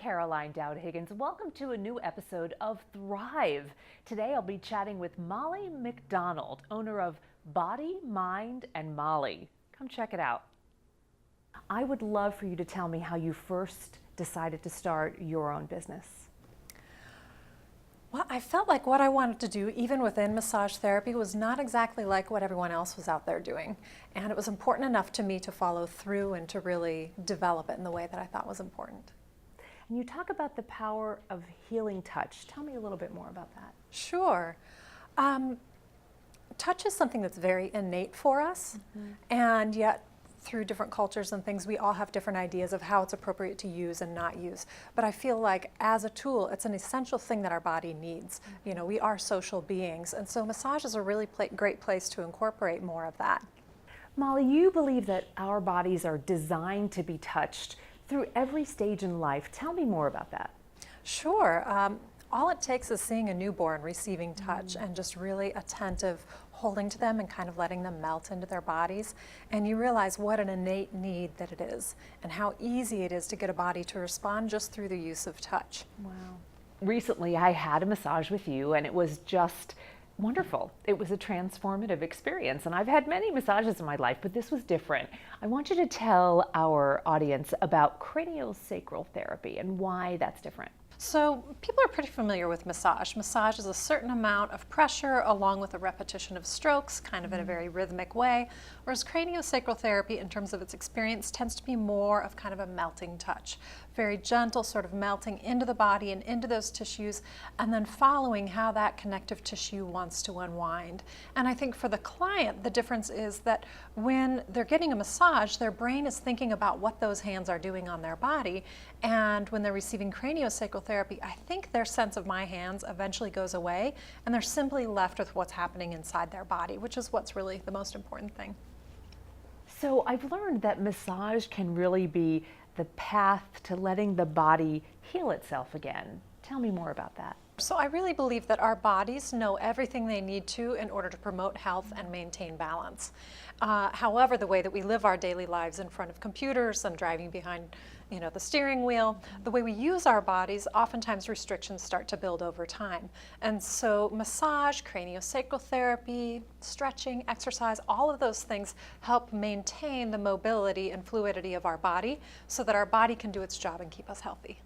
Caroline Dowd-Higgins. Welcome to a new episode of Thrive. Today I'll be chatting with Molly McDonald, owner of Body, Mind, and Molly. Come check it out. I would love for you to tell me how you first decided to start your own business. Well, I felt like what I wanted to do, even within massage therapy, was not exactly like what everyone else was out there doing. And it was important enough to me to follow through and to really develop it in the way that I thought was important. And you talk about the power of healing touch. Tell me a little bit more about that. Sure. Touch is something that's very innate for us, and yet through different cultures and things, we all have different ideas of how it's appropriate to use and not use. But I feel like as a tool, it's an essential thing that our body needs. You know, we are social beings, and so massage is a really great place to incorporate more of that. Molly, you believe that our bodies are designed to be touched through every stage in life. Tell me more about that. Sure. All it takes is seeing a newborn receiving touch and just really attentive holding to them and kind of letting them melt into their bodies, and you realize what an innate need that it is and how easy it is to get a body to respond just through the use of touch. Wow. Recently I had a massage with you and it was just wonderful. It was a transformative experience, and I've had many massages in my life, but this was different. I want you to tell our audience about craniosacral therapy and why that's different. So people are pretty familiar with massage. Massage is a certain amount of pressure along with a repetition of strokes, kind of in a very rhythmic way, whereas craniosacral therapy, in terms of its experience, tends to be more of kind of a melting touch. Very gentle, sort of melting into the body and into those tissues, and then following how that connective tissue wants to unwind. And I think for the client, the difference is that when they're getting a massage, their brain is thinking about what those hands are doing on their body, and when they're receiving craniosacral therapy, I think their sense of my hands eventually goes away, and they're simply left with what's happening inside their body, which is what's really the most important thing. So I've learned that massage can really be the path to letting the body heal itself again. Tell me more about that. So I really believe that our bodies know everything they need to in order to promote health and maintain balance. However, the way that we live our daily lives in front of computers and driving behind the steering wheel, the way we use our bodies, oftentimes restrictions start to build over time. And so massage, craniosacral therapy, stretching, exercise, all of those things help maintain the mobility and fluidity of our body so that our body can do its job and keep us healthy.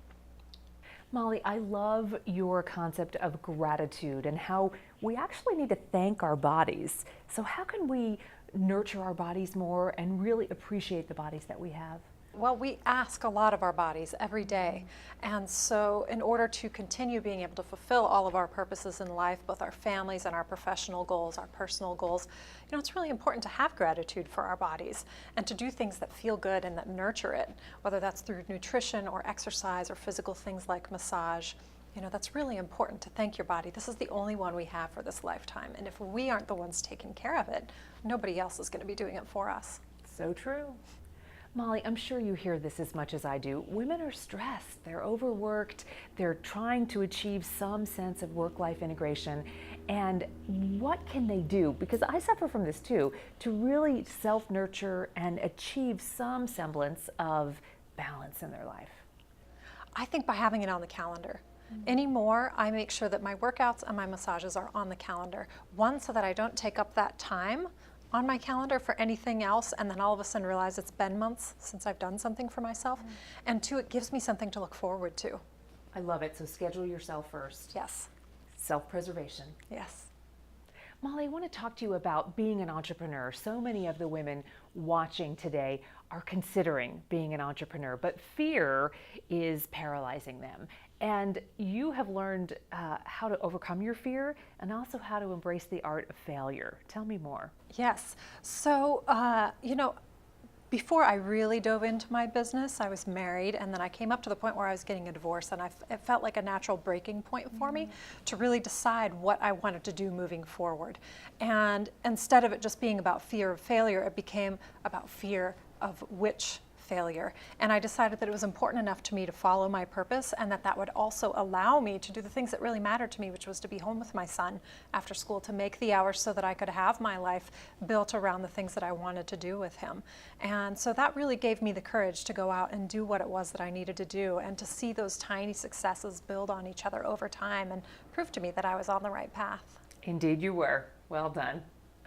Molly, I love your concept of gratitude and how we actually need to thank our bodies. So how can we nurture our bodies more and really appreciate the bodies that we have? Well, we ask a lot of our bodies every day, and so in order to continue being able to fulfill all of our purposes in life, both our families and our professional goals, our personal goals, it's really important to have gratitude for our bodies and to do things that feel good and that nurture it, whether that's through nutrition or exercise or physical things like massage. That's really important to thank your body. This is the only one we have for this lifetime, and if we aren't the ones taking care of it, nobody else is going to be doing it for us. So true. Molly, I'm sure you hear this as much as I do. Women are stressed, they're overworked, they're trying to achieve some sense of work-life integration. And what can they do, because I suffer from this too, to really self-nurture and achieve some semblance of balance in their life? I think by having it on the calendar. Anymore, I make sure that my workouts and my massages are on the calendar. One, so that I don't take up that time on my calendar for anything else and then all of a sudden realize it's been months since I've done something for myself. And two, it gives me something to look forward to. I love it. So schedule yourself first. Yes. Self-preservation. Yes. Molly, I want to talk to you about being an entrepreneur. So many of the women watching today are considering being an entrepreneur, but fear is paralyzing them. And you have learned how to overcome your fear and also how to embrace the art of failure. Tell me more. Yes. So, before I really dove into my business, I was married, and then I came up to the point where I was getting a divorce, and it felt like a natural breaking point for me to really decide what I wanted to do moving forward. And instead of it just being about fear of failure, it became about fear of which failure. And I decided that it was important enough to me to follow my purpose, and that would also allow me to do the things that really mattered to me, which was to be home with my son after school, to make the hours so that I could have my life built around the things that I wanted to do with him. And so that really gave me the courage to go out and do what it was that I needed to do, and to see those tiny successes build on each other over time and prove to me that I was on the right path. Indeed you were. Well done.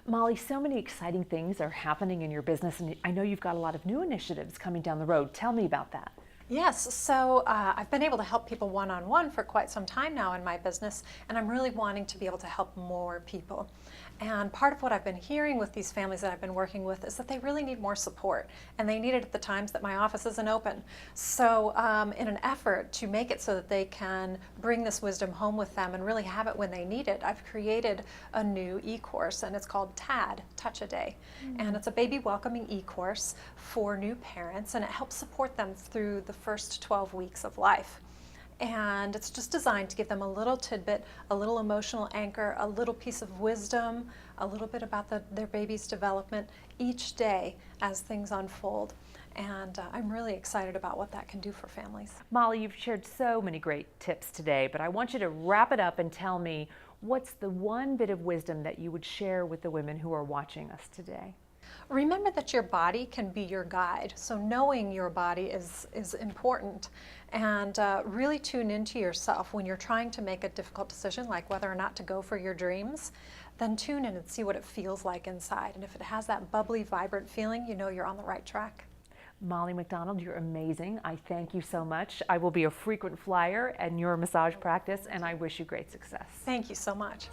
Molly, so many exciting things are happening in your business, and I know you've got a lot of new initiatives coming down the road. Tell me about that. Yes, so I've been able to help people one-on-one for quite some time now in my business, and I'm really wanting to be able to help more people. And part of what I've been hearing with these families that I've been working with is that they really need more support, and they need it at the times that my office isn't open. So in an effort to make it so that they can bring this wisdom home with them and really have it when they need it, I've created a new e-course, and it's called TAD, Touch a Day. And it's a baby welcoming e-course for new parents, and it helps support them through the first 12 weeks of life. And it's just designed to give them a little tidbit, a little emotional anchor, a little piece of wisdom, a little bit about their baby's development each day as things unfold. And I'm really excited about what that can do for families. Molly, you've shared so many great tips today, but I want you to wrap it up and tell me, what's the one bit of wisdom that you would share with the women who are watching us today? Remember that your body can be your guide, so knowing your body is important. And really tune into yourself when you're trying to make a difficult decision, like whether or not to go for your dreams. Then tune in and see what it feels like inside. And if it has that bubbly, vibrant feeling, you know you're on the right track. Molly McDonald, you're amazing. I thank you so much. I will be a frequent flyer in your massage practice, and I wish you great success. Thank you so much.